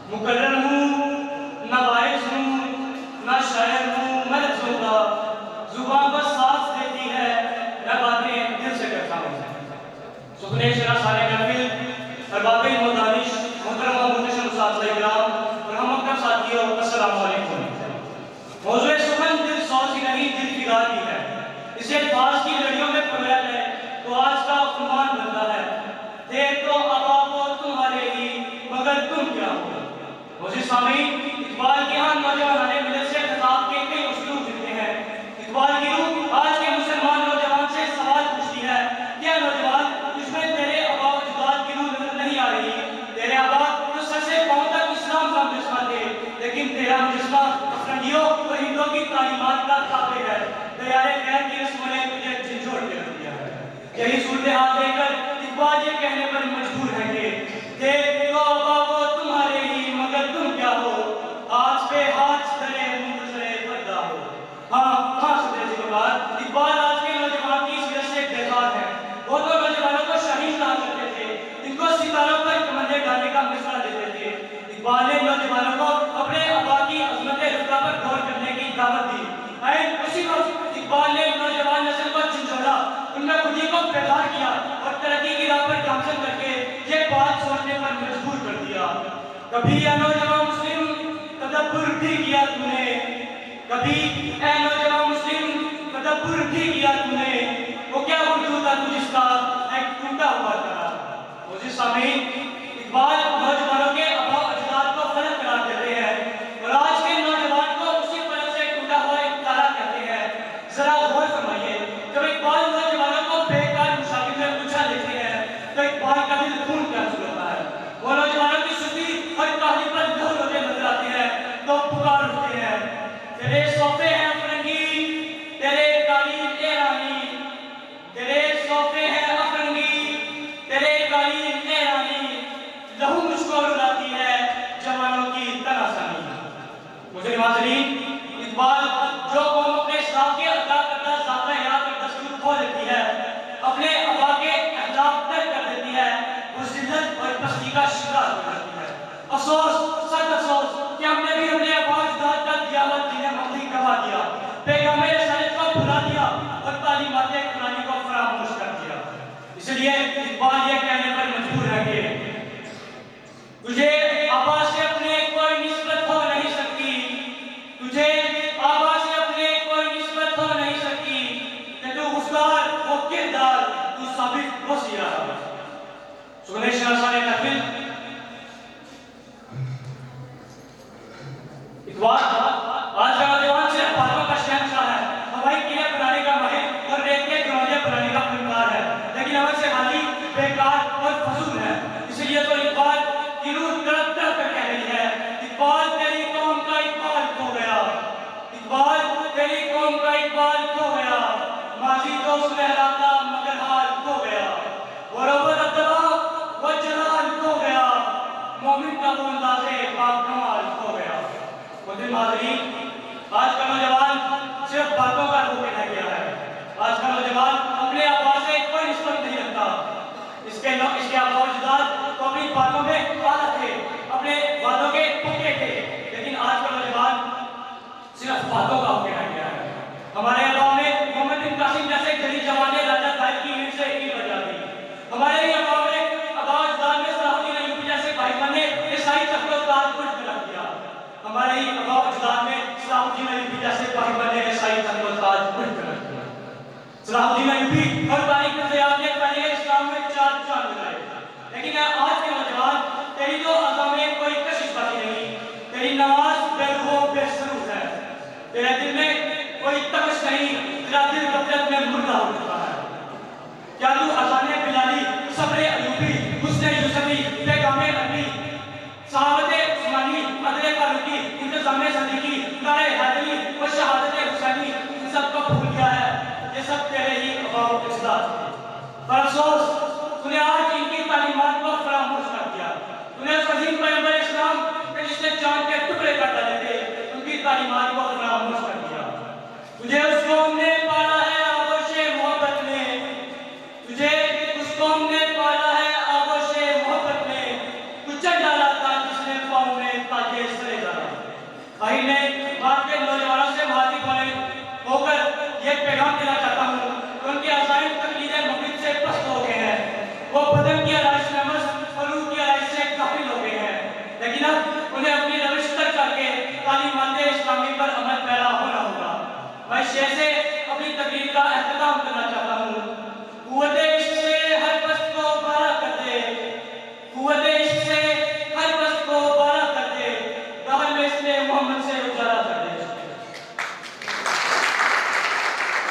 مقرر ہوں، نہ واعظ ہوں، نہ شاعر ہوں، میں لفظوں کا زبان بس سانس دیتی ہے، میں باتیں دل سے کرتا ہوں۔ سکنے شرح سارے محفل، ارباب علم و دانش، محترم و محتشم اساتذہ کرام اور ہم اپنے ساتھیوں، السلام علیکم۔ موضوع سخن دل سوز ہی نہیں، دل فگار بھی ہے۔ اسے الفاظ کی لڑیوں میں پرویا ہے تو آج کا عنوان بنتا ہے، تھے تو ابا وہ تمہارے ہی مگر تم کیا ہو۔ موضوع سامعین، اقبال کے ہاں نوجوان ملت سے خطاب کے کئی اسلوب ملتے ہیں۔ اقبال کی روح آج کے مسلمان نوجوان سے سوال پوچھتی ہے، کیا نوجوان تجھ میں تیرے آبا و اجداد کی روح نظر نہیں آ رہی؟ تیرے آبا تو سر سے پاؤں تک اسلام کا مجسمہ تھے، لیکن تیرا مجسمہ افرنگیوں اور ہندوؤں کی تعلیمات کا تابع ہے۔ دیارے خیر کی رسموں نے تجھے جھنجھوڑ کے رکھ دیا ہے۔ یہی صورتحال دیکھ کر اقبال یہ کہنے پر مجبور ہے کہ تھے تو ابا وہ تمہارے ہی مگر تم کیا ہو، آج پہ ہاتھ دھرے منتظر پردہ ہو۔ ہاں صدر جی کے بعد اقبال آج کے نوجوان کی سیرت سے بیزار ہے۔ وہ تو نوجوانوں کو شہید کہا کرتے تھے، ان کو ستاروں پر کمندیں ڈالنے کا مشورہ دیتے تھے۔ اقبال نے نوجوانوں کو اپنے آبا کی عظمت رفتہ پر غور کرنے کی دعوت دی۔ اسی وقت اقبال نے نوجوان نسل کو جھنجھوڑا، ان میں خودی کو بیدار کیا اور ترقی کی راہ پر گامزن کر کے یہ بات سوچنے پر مجبور کر دیا۔ کبھی اے نوجوان مسلم تدبر بھی کیا تو نے، کبھی اے نوجوان مسلم تدبر بھی کیا تو نے، وہ کیا اردو تھا تجھ کا ایک ٹوٹا ہوا تھا۔ موزی سامعین، اقبال نوجوانوں کے آبا و اجداد کو فلک قرار دیتے ہیں اور آج کے نوجوان کو اسی فلک سے ٹوٹا ہوا ایک تارا کہتے ہیں۔ ذرا غور فرمائیے، جب اقبال نوجوانوں کو بیکار مشاغل میں الجھا دیتے ہیں تو اقبال کا دل خون کا ہوتا ہے۔ وہ نوجوانوں کی سستی اور کاہلی پر لہو ہوتے نظر آتے ہیں تو پکار اٹھتے ہیں، تیرے صوفے ہیں افرنگی، تیرے قالین ایرانی، تیرے صوفے ہیں افرنگی، تیرے قالین ایرانی، لہو مجھ کو رلاتی ہے جوانوں کی تناسانی۔ مجھے ناظرین، اقبال جو قوم اپنے اسلام کے عطا کردہ ذات حیات اور دستور کھو دیتی ہے، اپنے آبا کے اخلاق ترک کر دیتی ہے، وہ ذلت اور پستی کا شکار ہو جاتی ہے۔ افسوس، سخت افسوس کہ ہم نے بھی اپنے آبا اجداد کا دیا ہوا دین مقدس گوا دیا، پیغام رسالت کو بھلا دیا اور تعلیمات قرآنی کو فراموش کر دیا۔ اس لیے اقبال یہ کہنے پر مجبور ہے کہ تجھے آبا سے اپنے کوئی نسبت ہو نہیں سکتی، تجھے آبا سے اپنے کوئی نسبت ہو نہیں سکتی، کہ تو گفتار وہ کردار، تو ثابت وہ سیرہ۔ سکنے شرح سارے محفل، اقبال آج کا نوجوان صرف باتوں کا شہنشاہ ہے، ہوائی قلعے بنانے کا ماہر اور ریت کے دروازے بنانے کا فنکار ہے، لیکن عمل سے خالی، بیکار اور فضول ہے۔ اس لیے تو اقبال کی روح تڑپ تڑپ کر کہہ رہی ہے، اقبال تیری قوم کا اقبال کھو گیا، اقبال تیری قوم کا اقبال کھو گیا، ماضی تو سنہرا تھا مگر حال کھو گیا، غربت ابتدا وہ جلال کھو گیا، مومن کا وہ انداز پاک کمال کھو گیا۔ محترم حاضرین، آج کا نوجوان صرف باتوں کا روح رہ گیا ہے۔ آج کا نوجوان اپنے آبا سے کوئی نسبت نہیں رکھتا۔ اس کے آبا و اجداد تو اپنی باتوں میں اعلیٰ تھے، اپنے وعدوں کے پکے تھے، لیکن آج کا نوجوان صرف باتوں کا ہو کے رہ گیا ہے۔ ہمارے آبا میں محمد بن قاسم جیسے جلی جوان نے راجہ طائف کی اینٹ سے اینٹ بجا دی۔ ہمارے ہی آبا میں آبا و اجداد میں صلاح الدین ایوبی جیسے بھائی نے عیسائی تخت و تاج کو اجتماع کیا۔ ہمارے ہی آبا و اجداد میں صلاح الدین ایوبی جیسے بھائی نے عیسائی تخت و تاج کو اجتماع کیا۔ صلاح الدین ایوبی اور طارق زیاد نے پہلے اسلام میں 4 چاند لگائے، لیکن آج کے نوجوان تیری تو اعضاء میں کوئی کشش باقی نہیں، تیری نماز بے روح و بے سرور ہے، تیرے دل میں کوئی تپش نہیں، تیرا دل غفلت میں مردہ ہو چکا ہے۔ کیا تو اذان بلالی، صبر ایوبی، حسن یوسفی، پیغام عربی، صحابت عثمانی، عدل فاروقی، انتظام صدیقی، نعرہ حیدری اور شہادت حسینی، ان سب کو